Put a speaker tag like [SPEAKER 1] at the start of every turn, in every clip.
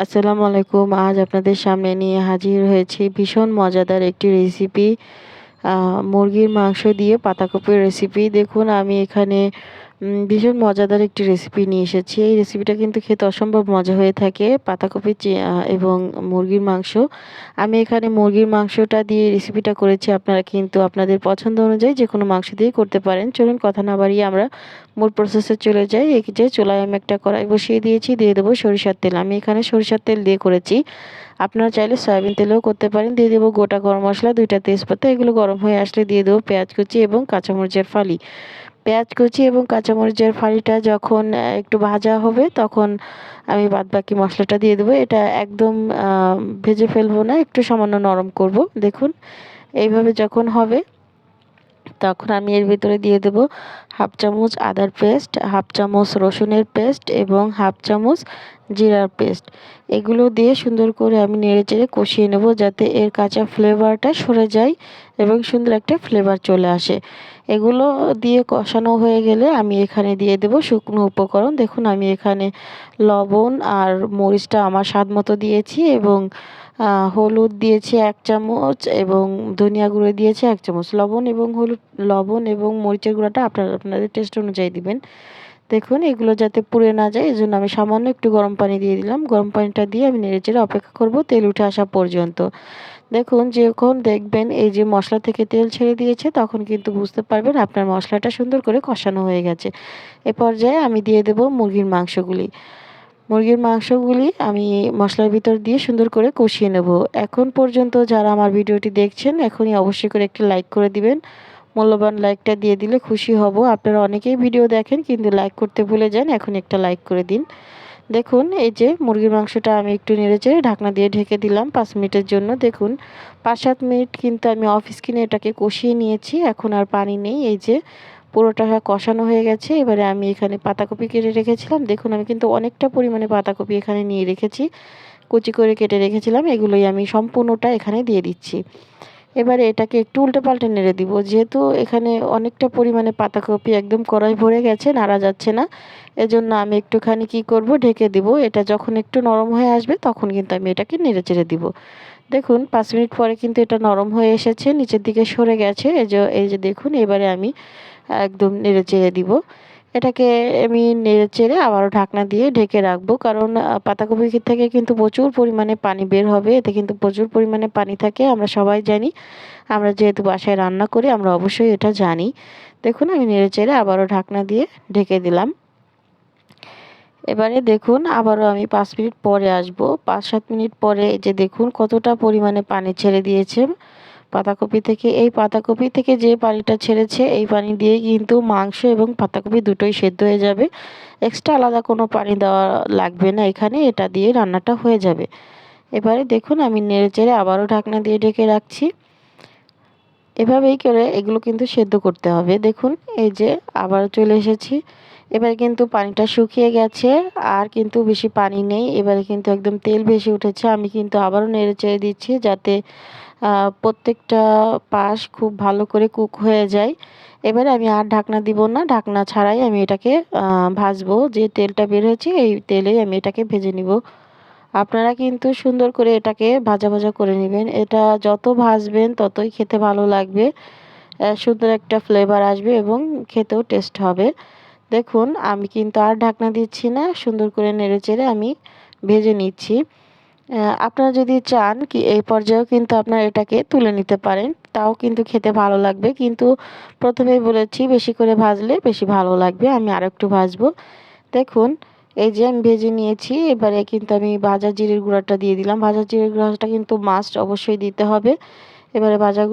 [SPEAKER 1] আসসালামু আলাইকুম। আজ আপনাদের সামনে নিয়ে হাজির হয়েছি ভীষণ মজাদার একটি রেসিপি। মুরগির মাংস দিয়ে পাতাকপির রেসিপি। দেখুন আমি এখানে ভীষণ মজাদার একটি রেসিপি নিয়ে এসেছি। এই রেসিপিটা কিন্তু খেতে অসম্ভব মজা হয়ে থাকে। পাতাকপি এবং মুরগির মাংস। আমি এখানে মুরগির মাংসটা দিয়ে রেসিপিটা করেছি। আপনারা কিন্তু আপনাদের পছন্দ অনুযায়ী যেকোনো মাংস দিয়েই করতে পারেন। চলুন কথা না বাড়িয়ে আমরা মূল প্রসেসে চলে যাই। এই যে চুলায় আমি একটা কড়াই বসিয়ে দিয়েছি, দিয়ে দেবো সরিষার তেল। আমি এখানে সরিষার তেল দিয়ে করেছি। আপনারা চাইলে সয়াবিন তেলেও করতে পারেন। দিয়ে দেবো গোটা গরম মশলা, 2টা তেজপাতা। এগুলো গরম হয়ে আসলে দিয়ে দেবো পেঁয়াজ কুচি এবং কাঁচামরিচের ফালি। পেঁয়াজ কুচি এবং কাঁচামরিচের ফালিটা যখন একটু ভাজা হবে তখন আমি বাদবাকি মশলাটা দিয়ে দেবো। এটা একদম ভেজে ফেলবো না, একটু সামান্য নরম করব। দেখুন এইভাবে যখন হবে তখন আমি এর ভিতরে দিয়ে দেব হাফ চামচ আদার পেস্ট, হাফ চামচ রসুনের পেস্ট এবং হাফ চামচ জিরার পেস্ট। এগুলো দিয়ে সুন্দর করে আমি নেড়েচেড়ে কষিয়ে নেব যাতে এর কাঁচা ফ্লেভারটা সরে যায় এবং সুন্দর একটা ফ্লেভার চলে আসে। এগুলো দিয়ে কষানো হয়ে গেলে আমি এখানে দিয়ে দেব শুকনো উপকরণ। দেখুন আমি এখানে লবণ আর মরিচটা আমার স্বাদ মতো দিয়েছি এবং হলুদ দিয়েছি 1 চামচ এবং ধনিয়া গুঁড়ো দিয়েছি 1 চামচ। লবণ এবং মরিচের গুঁড়াটা আপনাদের টেস্ট অনুযায়ী দিবেন। দেখুন এগুলো যাতে পুড়ে না যায় এজন্য আমি সামান্য একটু গরম পানি দিয়ে দিলাম। গরম পানিটা দিয়ে আমি নেড়েচেড়ে অপেক্ষা করব তেল উঠে আসা পর্যন্ত। দেখুন যখন দেখবেন এই যে মশলা থেকে তেল ছেড়ে দিয়েছে তখন কিন্তু বুঝতে পারবেন আপনার মশলাটা সুন্দর করে কষানো হয়ে গেছে। এ পর্যায়ে আমি দিয়ে দেব মুরগির মাংসগুলি। মুরগির মাংসগুলি আমি মশলার ভিতর দিয়ে সুন্দর করে কষিয়ে নেব। এখন পর্যন্ত যারা আমার ভিডিওটি দেখছেন এখনই অবশ্যই করে একটি লাইক করে দিবেন। মূল্যবান লাইকটা দিয়ে দিলে খুশি হব। আপনারা অনেকেই ভিডিও দেখেন কিন্তু লাইক করতে ভুলে যান, এখনই একটা লাইক করে দিন। দেখুন এই যে মুরগির মাংসটা আমি একটু নেড়েচেড়ে ঢাকনা দিয়ে ঢেকে দিলাম 5 মিনিটের জন্য। দেখুন 5-7 মিনিট কিন্তু আমি অফ স্ক্রিনে এটাকে কষিয়ে নিয়েছি। এখন আর পানি নেই। এই যে পুরোটা কষানো হয়ে গেছে। এবারে আমি এখানে পাতাকপি কেটে রেখেছিলাম। দেখুন আমি কিন্তু অনেকটা পরিমাণে পাতাকপি এখানে নিয়ে রেখেছি। কুচি করে কেটে রেখেছিলাম। এগুলোই আমি সম্পূর্ণটা এখানে দিয়ে দিচ্ছি। এবারে এটাকে একটু উল্টে পাল্টে নেড়ে দিব। যেহেতু এখানে অনেকটা পরিমাণে পাতাকপি একদম কড়াই ভরে গেছে, নাড়া যাচ্ছে না। এজন্য আমি একটুখানি কি করব ঢেকে দিব। এটা যখন একটু নরম হয়ে আসবে তখন কিন্তু আমি এটাকে নেড়েচেড়ে দিব। দেখুন 5 মিনিট পরে কিন্তু এটা নরম হয়ে এসেছে, নিচের দিকে সরে গেছে। এই যে দেখুন এবারে আমি একদম নেড়েচেড়ে দিব। এটাকে আমি নেড়েচেড়ে আবারও ঢাকনা দিয়ে ঢেকে রাখবো। কারণ পাতাকপি থেকে কিন্তু প্রচুর পরিমাণে পানি বের হবে। এতে কিন্তু প্রচুর পরিমাণে পানি থাকে, আমরা সবাই জানি। আমরা যেহেতু বাসায় রান্না করি আমরা অবশ্যই এটা জানি। দেখুন আমি নেড়েচেড়ে আবারও ঢাকনা দিয়ে ঢেকে দিলাম। এবারে দেখুন আবারও আমি 5 মিনিট পরে আসবো। 5-7 মিনিট পরে এই যে দেখুন কতটা পরিমাণে পানি ছেড়ে দিয়েছে পাতাকপি থেকে। এই পাতাকপি থেকে যে পানিটা ছেড়েছে এই পানি দিয়েই কিন্তু মাংস এবং পাতাকপি দুটোই সেদ্ধ হয়ে যাবে। এক্সট্রা আলাদা কোনো পানি দেওয়া লাগবে না এখানে, এটা দিয়ে রান্নাটা হয়ে যাবে। এবারে দেখুন আমি নেড়েচেড়ে আবারও ঢাকনা দিয়ে ঢেকে রাখছি। এভাবেই করে এগুলো কিন্তু সেদ্ধ করতে হবে। দেখুন এই যে আবারও চলে এসেছি। এবারে কিন্তু পানিটা শুকিয়ে গেছে, আর কিন্তু বেশি পানি নেই। এবারে কিন্তু একদম তেল ভেসে উঠেছে। আমি কিন্তু আবারও নেড়েচেড়ে দিচ্ছি যাতে প্রত্যেকটা পাশ খুব ভালো করে কুক হয়ে যায়। এবারে আমি আর ঢাকনা দিব না, ঢাকনা ছাড়াই আমি এটাকে ভাজবো। যে তেলটা বের হয়েছে এই তেলেই আমি এটাকে ভেজে নিব। আপনারা কিন্তু সুন্দর করে এটাকে ভাজা ভাজা করে নেবেন। এটা যত ভাজবেন ততই খেতে ভালো লাগবে, সুন্দর একটা ফ্লেভার আসবে এবং খেতেও টেস্ট হবে। দেখুন আমি কিন্তু আর ঢাকনা দিচ্ছি না, সুন্দর করে নেড়েচেড়ে আমি ভেজে নিচ্ছি। আপনারা যদি চান কি এই পর্যায়েও কিন্তু আপনারা এটাকে তুলে নিতে পারেন, তাও কিন্তু খেতে ভালো লাগবে। কিন্তু প্রথমেই বলেছি বেশি করে ভাজলে বেশি ভালো লাগবে। আমি আরেকটু ভাজবো। দেখুন এই যে আমি ভেজে নিয়েছি। এবারে কিন্তু আমি ভাজা জিরের গুঁড়াটা দিয়ে দিলাম। ভাজা জিরের গুঁড়াটা কিন্তু মাস্ট অবশ্যই দিতে হবে। এবারে ভাজা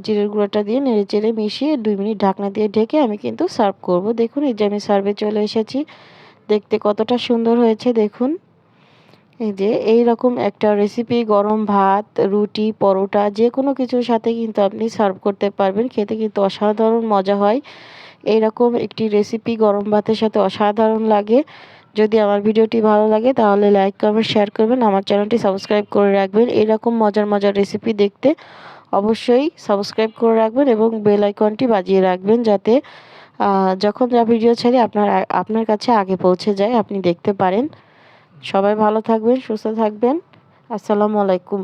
[SPEAKER 1] জিরের গুঁড়াটা দিয়ে নেড়েচেড়ে মিশিয়ে 2 মিনিট ঢাকনা দিয়ে ঢেকে আমি কিন্তু সার্ভ করব। দেখুন এই যে আমি সার্ভে চলে এসেছি। দেখতে কতটা সুন্দর হয়েছে দেখুন। এই যে এইরকম একটা রেসিপি গরম ভাত, রুটি, পরোটা যেকোনো কিছুর সাথে কিন্তু আপনি সার্ভ করতে পারবেন। খেতে কিন্তু অসাধারণ মজা হয়। এইরকম একটি রেসিপি গরম ভাতের সাথে অসাধারণ লাগে। যদি আমার ভিডিওটি ভালো লাগে তাহলে লাইক, কমেন্ট, শেয়ার করবেন। আমার চ্যানেলটি সাবস্ক্রাইব করে রাখবেন। এরকম মজার মজার রেসিপি দেখতে অবশ্যই সাবস্ক্রাইব করে রাখবেন এবং বেল আইকনটি বাজিয়ে রাখবেন যাতে যখন যা ভিডিও ছাড়ি আপনার কাছে আগে পৌঁছে যায়, আপনি দেখতে পারেন। সবাই ভালো থাকবেন, সুস্থ থাকবেন। আসসালামু আলাইকুম।